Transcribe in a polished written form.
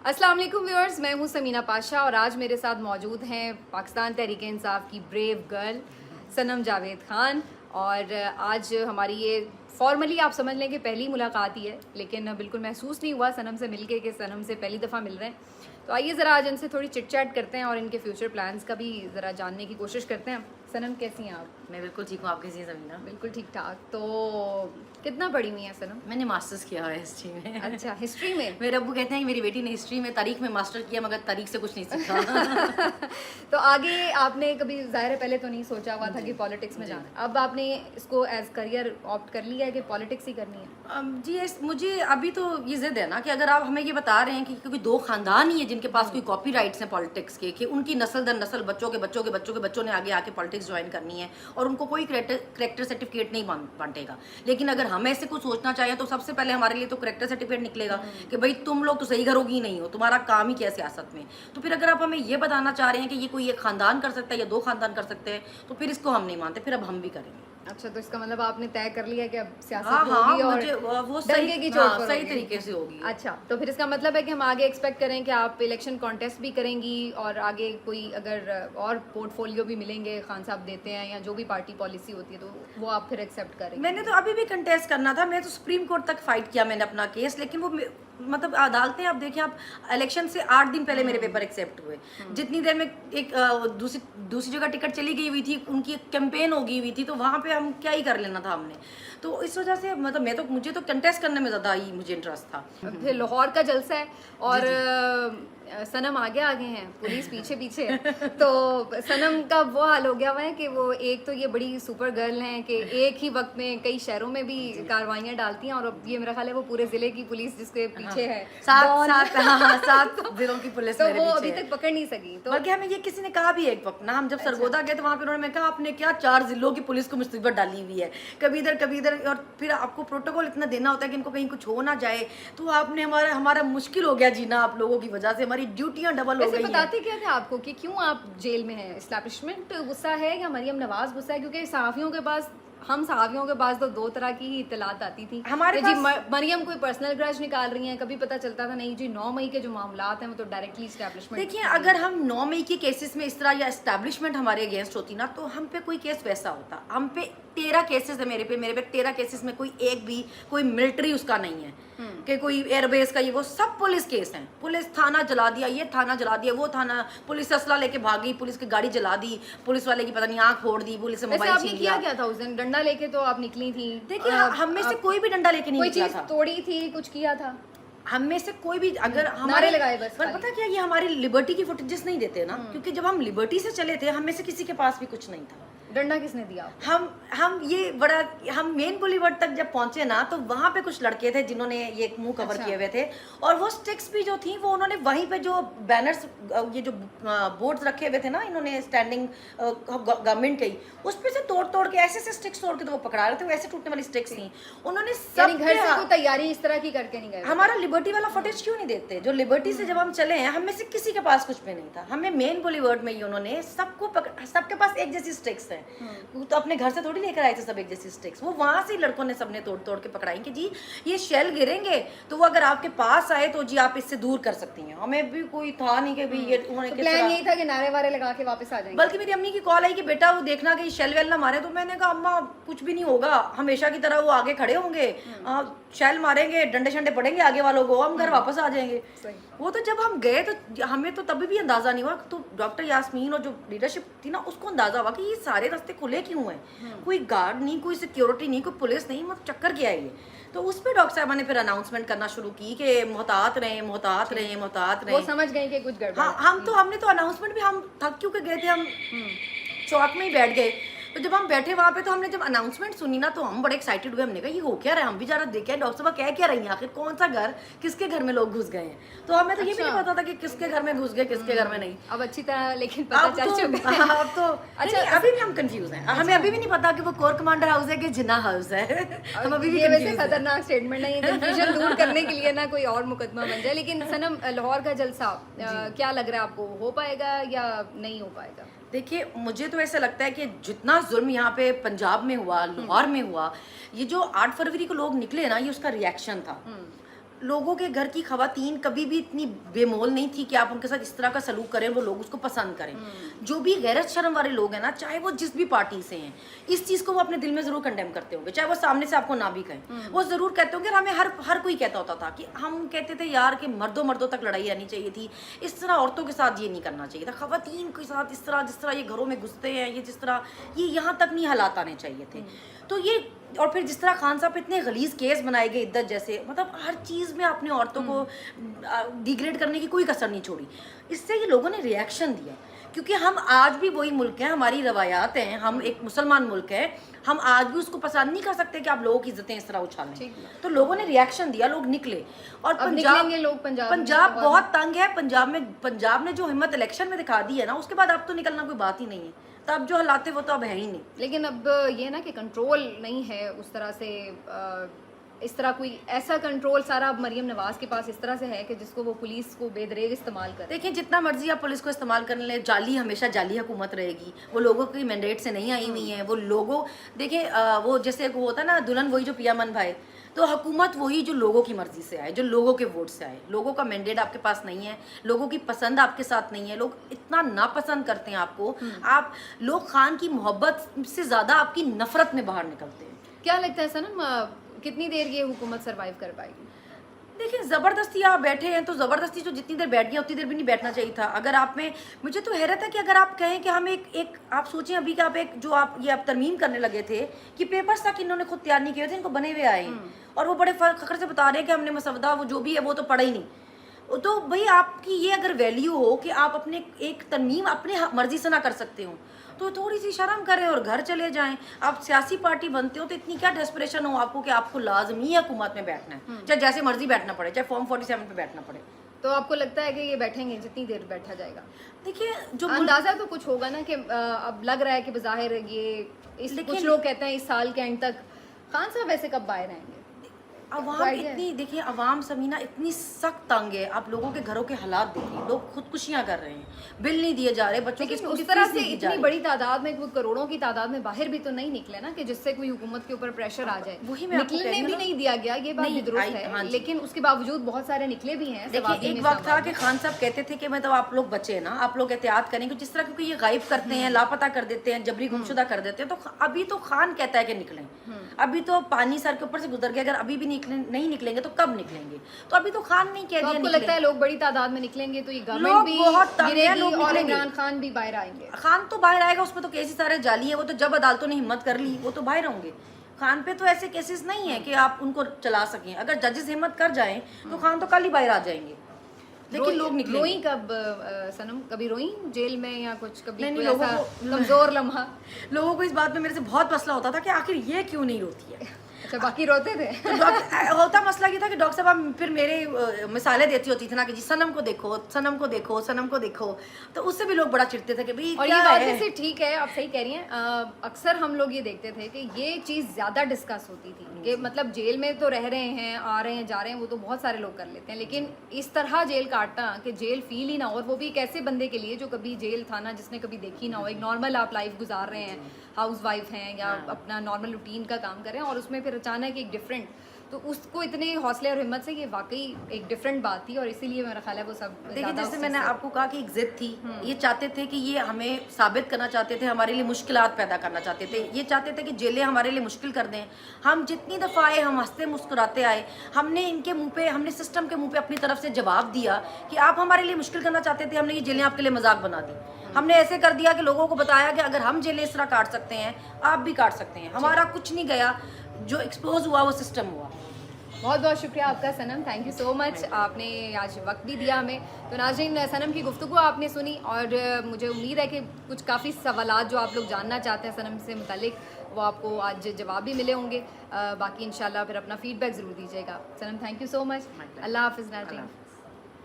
अस्सलाम वालेकुम व्यूअर्स, मैं हूं समीना पाशा और आज मेरे साथ मौजूद हैं पाकिस्तान तहरीक इंसाफ की ब्रेव गर्ल सनम जावेद खान। और आज हमारी ये फॉर्मली आप समझ लें कि पहली मुलाकात ही है, लेकिन बिल्कुल महसूस नहीं हुआ सनम से मिलके कि सनम से पहली दफ़ा मिल रहे हैं। तो आइए ज़रा आज इनसे थोड़ी चिट चैट करते हैं और इनके फ्यूचर प्लान्स का भी ज़रा जानने की कोशिश करते हैं। सनम कैसी हैं आप? मैं बिल्कुल ठीक हूँ, आप कैसी हैं समीना? बिल्कुल ठीक ठाक। तो कितना पढ़ी हुई हैं सनम? मैंने मास्टर्स किया हुआ है हिस्ट्री में। अच्छा, हिस्ट्री में? मेरे अब्बू कहते हैं कि मेरी बेटी ने हिस्ट्री में तारीख में मास्टर किया मगर तारीख से कुछ नहीं सीखा। तो आगे आपने कभी, जाहिर है पहले तो नहीं सोचा हुआ था कि पॉलिटिक्स में जाना, अब आपने इसको एज करियर ऑप्ट कर लिया है कि पॉलिटिक्स ही करनी है? जी मुझे अभी तो ये जिद है ना कि अगर आप हमें ये बता रहे हैं कि क्योंकि दो खानदान ही है जिनके पास कोई कॉपी राइट्स हैं पॉलिटिक्स के, कि उनकी नस्ल दर नस्ल बच्चों के बच्चों के बच्चों के बच्चों ने आगे आके पॉलिटिक्स ज्वाइन करनी है और उनको कोई करेक्टर सर्टिफिकेट नहीं बांटेगा। लेकिन अगर हम ऐसे कुछ सोचना चाहिए तो सबसे पहले हमारे लिए तो करेक्टर सर्टिफिकेट निकलेगा कि भाई तुम लोग तो सही घरों की नहीं हो, तुम्हारा काम ही क्या है सियासत में। तो फिर अगर आप हमें ये बताना चाह रहे हैं कि ये कोई एक खानदान कर सकता है या दो खानदान कर सकते हैं तो फिर इसको हम नहीं मानते, फिर अब हम भी करेंगे। अच्छा, तो इसका मतलब आपने तय कर लिया कि अब सियासत हाँ, होगी और मुझे वो डंके की चोट पर सही होगी। तरीके से होगी। अच्छा, तो फिर इसका मतलब है कि हम आगे एक्सपेक्ट करें कि आप इलेक्शन कॉन्टेस्ट भी करेंगी और आगे कोई अगर और पोर्टफोलियो भी मिलेंगे, खान साहब देते हैं या जो भी पार्टी पॉलिसी होती है तो वो आप फिर एक्सेप्ट करेंगे? मैंने तो अभी भी कंटेस्ट करना था, मैं तो सुप्रीम कोर्ट तक फाइट किया मैंने अपना केस, लेकिन वो मतलब अदालतें, आप देखिए आप इलेक्शन से 8 दिन पहले मेरे पेपर एक्सेप्ट हुए। जितनी देर में एक दूसरी जगह टिकट चली गई हुई थी, उनकी एक कैंपेन हो गई हुई थी, तो वहाँ पे हम क्या ही कर लेना था हमने। तो इस वजह से मतलब मुझे तो कंटेस्ट करने में ज़्यादा ही मुझे इंटरेस्ट था। फिर लाहौर का जलसा है और सनम आगे हैं, पुलिस पीछे पीछे। तो सनम का वो हाल हो गया हुआ है कि वो एक तो ये बड़ी सुपर गर्ल हैं कि एक ही वक्त में कई शहरों में भी कार्रवाइयाँ डालती हैं और अब ये मेरा ख्याल है वो पूरे जिले की पुलिस जिसके पीछे है, 7 जिलों की पुलिस तो मेरे वो पीछे अभी है। तक पकड़ नहीं सकी। तो बल्कि हमें ये किसी ने कहा भी है एक वक्त ना, हम जब सरगोदा गए तो वहाँ पे उन्होंने कहा आपने क्या 4 जिलों की पुलिस को मुसीबत डाली हुई है, कभी इधर, और फिर आपको प्रोटोकॉल इतना देना होता है कि इनको कहीं कुछ हो ना जाए। तो आपने हमारा मुश्किल हो गया जीना आप लोगों की वजह से, हमारी ड्यूटियाँ डबल हो वैसे गई बताते क्या थे आपको कि क्यों आप जेल में हैं? एस्टैब्लिशमेंट गुस्सा है या मरियम नवाज गुस्सा है? क्योंकि सहाफ़ियों के पास, हम सहाफ़ियों के पास तो दो तरह की ही इत्तलात आती थी हमारे कि जी पास मरियम कोई पर्सनल ग्रज निकाल रही हैं, कभी पता चलता था नहीं जी 9 मई के जो मामलात हैं वो तो डायरेक्टली एस्टैब्लिशमेंट। देखिए अगर हम 9 मई के केसेस में इस तरह या एस्टैब्लिशमेंट हमारे अगेंस्ट होती ना तो हम पे कोई केस वैसा होता। हम पे 13 केसेस है, मेरे पे 13 केसेस में कोई एक भी कोई मिलिट्री उसका नहीं है कि कोई एयरबेस का, ये वो सब पुलिस केस हैं। पुलिस थाना जला दिया, ये थाना जला दिया, वो थाना, पुलिस असला लेके भागी, पुलिस की गाड़ी जला दी, पुलिस वाले की पता नहीं आँख फोड़ दी, पुलिस से मोबाइल आपने छीन किया लिया। क्या था उस दिन? डंडा लेके तो आप निकली थी। देखिए हम में से कोई भी डंडा लेके नहीं कोई निकला चीज था, तोड़ी थी, कुछ किया था? हम में से कोई भी अगर नारे हमारे लगाए बस पर खाली। पता क्या, ये हमारी लिबर्टी की फुटेजेस नहीं देते ना, क्योंकि जब हम लिबर्टी से चले थे हम में से किसी के पास भी कुछ नहीं था। डंडा किसने दिया? हम मेन बुलीवर्ड तक जब पहुंचे ना तो वहां पे कुछ लड़के थे जिन्होंने ये मुंह कवर किए हुए थे और वो स्टिक्स भी जो थी वो उन्होंने वहीं पे जो बैनर्स, ये जो बोर्ड्स रखे हुए थे ना इन्होंने स्टैंडिंग गवर्नमेंट के, उस पे से तोड़ के ऐसे स्टिक्स तोड़ के तो वो पकड़ा रहे थे, वैसे टूटने वाली स्टिक्स थी। उन्होंने सब घर से कोई तैयारी इस तरह की करके नहीं गए? हमारा लिबर्टी वाला फुटेज क्यों नहीं देते? जो लिबर्टी से जब हम चले हैं हम में से किसी के पास कुछ भी नहीं था। हमें मेन बुलीवर्ड में ही उन्होंने सबके पास एक जैसी स्टिक्स है, तो अपने घर से थोड़ी लेकर आए थे सब एक जैसी स्टिक्स, वो वहां से लड़कों ने सबने तोड़ के पकड़ाई कि जी ये शेल गिरेंगे तो वो अगर आपके पास आए तो जी आप इससे दूर कर सकती हैं। हमें भी कोई था नहीं कि भी ये उन्होंने तो प्लान यही था कि नारे वारे लगा के वापस आ जाएंगे। बल्कि मेरी अम्मी की कॉल आई कि बेटा वो देखना कि शेल वेल ना मारे, तो मैंने कहा अम्मा कुछ भी नहीं होगा, हमेशा की तरह वो आगे खड़े होंगे, शेल मारेंगे, डंडे शंडे पड़ेंगे आगे वालों को, हम घर वापस आ जाएंगे। वो तो जब हम गए तो हमें तो तभी भी अंदाजा नहीं हुआ, तो डॉक्टर यास्मीन और जो लीडरशिप थी ना उसको अंदाजा हुआ कि ये सारे रास्ते खुले क्यों हैं, कोई गार्ड नहीं, कोई सिक्योरिटी नहीं, कोई पुलिस नहीं, मतलब चक्कर क्या है ये। तो उस पर डॉक्टर साहबा ने फिर अनाउंसमेंट करना शुरू की कि मोहतात रहें। वो समझ गए कि कुछ गड़बड़। हाँ हमने तो अनाउंसमेंट भी, हम थक क्यों के गए थे, हम चौक में ही बैठ गए। तो जब हम बैठे वहाँ पे तो हमने जब अनाउंसमेंट सुनी ना तो हम बड़े एक्साइटेड हुए, हमने कहा ये हो क्या रहा है, हम भी जरा देखे डॉक्टर साहब कह रही हैं, आखिर कौन सा घर, किसके घर में लोग घुस गए हैं। तो हमें तो ये भी नहीं पता था कि किसके घर में घुस गए किसके घर में नहीं। अब अच्छी तरह लेकिन पता चल चुका है। अब तो अच्छा अभी भी हम कंफ्यूज हैं, हमें अभी भी नहीं पता कि वो कोर कमांडर हाउस है कि जिन्ना हाउस है। हम अभी भी वैसे खतरनाक स्टेटमेंट है, ये कंफ्यूजन दूर करने के लिए ना कोई और मुकदमा बन जाए। लेकिन सनम, लाहौर का जलसा क्या लग रहा है आपको, हो पाएगा या नहीं हो पाएगा? देखिए मुझे तो ऐसा लगता है कि जितना जुल्म यहाँ पे पंजाब में हुआ, लाहौर में हुआ, ये जो 8 फरवरी को लोग निकले ना, ये उसका रिएक्शन था। लोगों के घर की खवातीन कभी भी इतनी बेमोल नहीं थी कि आप उनके साथ इस तरह का सलूक करें, वो लोग उसको पसंद करें। जो भी गैरत शर्म वाले लोग हैं ना, चाहे वो जिस भी पार्टी से हैं, इस चीज़ को वो अपने दिल में ज़रूर कंडेम करते होंगे, चाहे वो सामने से आपको ना भी कहें। वो ज़रूर कहते होंगे, और हमें हर कोई कहता होता था कि हम कहते थे यार कि मर्दों तक लड़ाई आनी चाहिए थी, इस तरह औरतों के साथ ये नहीं करना चाहिए था, खवातीन के साथ इस तरह जिस तरह ये घरों में घुसते हैं, ये जिस तरह ये यहाँ तक नहीं हालात आने चाहिए थे। तो ये, और फिर जिस तरह खान साहब पे इतने गलीज केस बनाए गए इद्दत जैसे, मतलब हर चीज़ में आपने औरतों को डिग्रेड करने की कोई कसर नहीं छोड़ी। इससे ये लोगों ने रिएक्शन दिया, क्योंकि हम आज भी वही मुल्क हैं, हमारी रवायात हैं, हम एक मुसलमान मुल्क है, हम आज भी उसको पसंद नहीं कर सकते कि आप लोगों की इज्जतें इस तरह उछालें। तो लोगों ने रिएक्शन दिया, लोग निकले। और पंजाब बहुत तंग है। पंजाब ने जो हिम्मत इलेक्शन में दिखा दी है ना, उसके बाद अब तो निकलना कोई बात ही नहीं है। तब जो हालात थे वो तो अब है ही नहीं। लेकिन अब ये ना कि कंट्रोल नहीं है उस तरह से, इस तरह कोई ऐसा कंट्रोल सारा अब मरियम नवाज के पास इस तरह से है कि जिसको वो पुलिस को बेदरेग इस्तेमाल करे। देखिए, जितना मर्जी आप पुलिस को इस्तेमाल करने ले, जाली हमेशा जाली हुकूमत रहेगी। वो लोगों की मैंडेट से नहीं आई हुई है। वो लोगों, देखिए वो जैसे वो होता है ना, दुल्हन वही जो पिया मन भाई, तो हुकूमत वही जो लोगों की मर्जी से आए, जो लोगों के वोट से आए। लोगों का मैंडेट आपके पास नहीं है, लोगों की पसंद आपके साथ नहीं है, लोग इतना नापसंद करते हैं आपको। आप लोग खान की मोहब्बत से ज़्यादा आपकी नफरत में बाहर निकलते हैं। क्या लगता है सनम, कितनी देर ये हुकूमत सरवाइव कर पाएगी? देखिए, ज़बरदस्ती आप बैठे हैं तो ज़बरदस्ती जो जितनी देर बैठ गया उतनी देर भी नहीं बैठना चाहिए था। अगर आप में, मुझे तो हैरत है कि अगर आप कहें कि हम एक आप सोचें अभी कि आप एक जो आप ये आप तरमीम करने लगे थे कि पेपर्स तक इन्होंने खुद तैयार नहीं किए थे, इनको बने हुए आए हैं, और वो बड़े फख्र से बता रहे हैं कि हमने मसवदा वो जो भी है वो तो पढ़ा ही नहीं। तो भाई, आपकी ये अगर वैल्यू हो कि आप अपने एक तरमीम अपने मर्जी से ना कर सकते हो, तो थोड़ी सी शर्म करें और घर चले जाएं। आप सियासी पार्टी बनते हो तो इतनी क्या डेस्परेशन हो आपको कि आपको लाजमी हुकूमत में बैठना है, चाहे जैसे मर्जी बैठना पड़े, चाहे फॉर्म 47 पे बैठना पड़े। तो आपको लगता है कि ये बैठेंगे, जितनी देर बैठा जाएगा? देखिए, जो अंदाजा तो कुछ होगा ना कि अब लग रहा है कि बज़ाहिर ये कुछ लोग कहते हैं इस साल के एंड तक। खान साहब वैसे कब बाहर आएंगे? अवाम इतनी, देखिए अवाम समीना इतनी सख्त तंग है। आप लोगों के घरों के हालात देखिए, लोग खुदकुशियां कर रहे हैं, बिल नहीं दिए जा रहे, बच्चों की उस तरह से इतनी बड़ी तादाद में, कोई करोड़ों की तादाद में बाहर भी तो नहीं निकले ना कि जिससे कोई हुकूमत के ऊपर प्रेशर आ जाए। वही निकलने भी नहीं दिया गया, ये बात भी दुरुस्त है, लेकिन उसके बावजूद बहुत सारे निकले भी हैं। देखिए, एक वक्त था कि खान साहब कहते थे कि मतलब आप लोग बचे ना, आप लोग एहतियात करें, जिस तरह क्योंकि ये गायब करते हैं, लापता कर देते हैं, जबरी गुमशुदा कर देते हैं। तो अभी तो खान कहता है कि निकलें, अभी तो पानी सर के ऊपर से गुजर गया, अगर अभी भी नहीं निकलेंगे तो कब निकलेंगे? तो अभी तो खान नहीं कह दिया। आपको लगता है लोग बड़ी तादाद में निकलेंगे तो ये गवर्नमेंट भी गिरेगी और इमरान खान भी बाहर आएंगे? खान तो बाहर आएगा, उसमें तो केसेस सारे जाली है, वो तो जब अदालतों ने हिम्मत कर ली वो तो बाहर होंगे। खान पे तो ऐसे केसेस नहीं है कि आप उनको चला सकें। अगर जजेस हिम्मत कर जाएं तो खान तो कल ही बाहर आ जाएंगे, लेकिन लोग निकलेंगे। रोई कब सनम? कभी रोई जेल में या कुछ? कभी कोई ऐसा कमजोर लम्हा? लोगों को इस बात में मेरे से बहुत मसला होता था कि आखिर ये क्यों नहीं रोती है। अच्छा, बाकी रोते थे? तो होता मसला ये था कि डॉक्टर साहब फिर मेरे मिसालें देती होती थी ना कि जी सनम को देखो, सनम को देखो, सनम को देखो, तो उससे भी लोग बड़ा चिढ़ते थे कि भाई। और ये बात वैसे ठीक है, आप सही कह रही हैं। अक्सर हम लोग ये देखते थे कि ये चीज़ ज़्यादा डिस्कस होती थी कि मतलब जेल में तो रह रहे हैं, आ रहे हैं, जा रहे हैं, वो तो बहुत सारे लोग कर लेते हैं, लेकिन इस तरह जेल काटना कि जेल फील ही ना हो, और वो भी एक ऐसे बंदे के लिए जो कभी जेल था ना, जिसने कभी देखी ना हो, एक नॉर्मल आप लाइफ गुजार रहे हैं, हाउस वाइफ हैं या अपना नॉर्मल रूटीन का काम कर रहे हैं, और उसमें फिर अचानक एक डिफरेंट, तो उसको इतने हौसले और हिम्मत से, ये वाकई एक डिफरेंट बात थी, और इसीलिए मेरा ख्याल है वो सब। देखिए, जैसे मैंने आपको कहा कि एक जिद थी, ये चाहते थे कि ये हमें साबित करना चाहते थे, हमारे लिए मुश्किलात पैदा करना चाहते थे, ये चाहते थे कि जेलें हमारे लिए मुश्किल कर दें। हम जितनी दफ़ा आए, हम हंसते मुस्कुराते आए, हमने इनके मुंह पे, हमने सिस्टम के मुंह पे अपनी तरफ से जवाब दिया कि आप हमारे लिए मुश्किल करना चाहते थे, हमने ये जेलें आपके लिए मजाक बना दी। हमने ऐसे कर दिया कि लोगों को बताया कि अगर हम जेलें इस तरह काट सकते हैं, आप भी काट सकते हैं। हमारा कुछ नहीं गया, जो एक्सपोज हुआ वो सिस्टम हुआ। बहुत बहुत शुक्रिया आपका सनम, थैंक यू सो मच, आपने आज वक्त भी दिया हमें। तो नाज़रीन, सनम की गुफ्तगू आपने सुनी, और मुझे उम्मीद है कि कुछ काफ़ी सवालात जो आप लोग जानना चाहते हैं सनम से मुतालिक, वो आपको आज जवाब भी मिले होंगे। बाकी इंशाल्लाह फिर अपना फीडबैक ज़रूर दीजिएगा। सनम, थैंक यू सो मच, अल्लाह हाफ़िज़ नाज़रीन।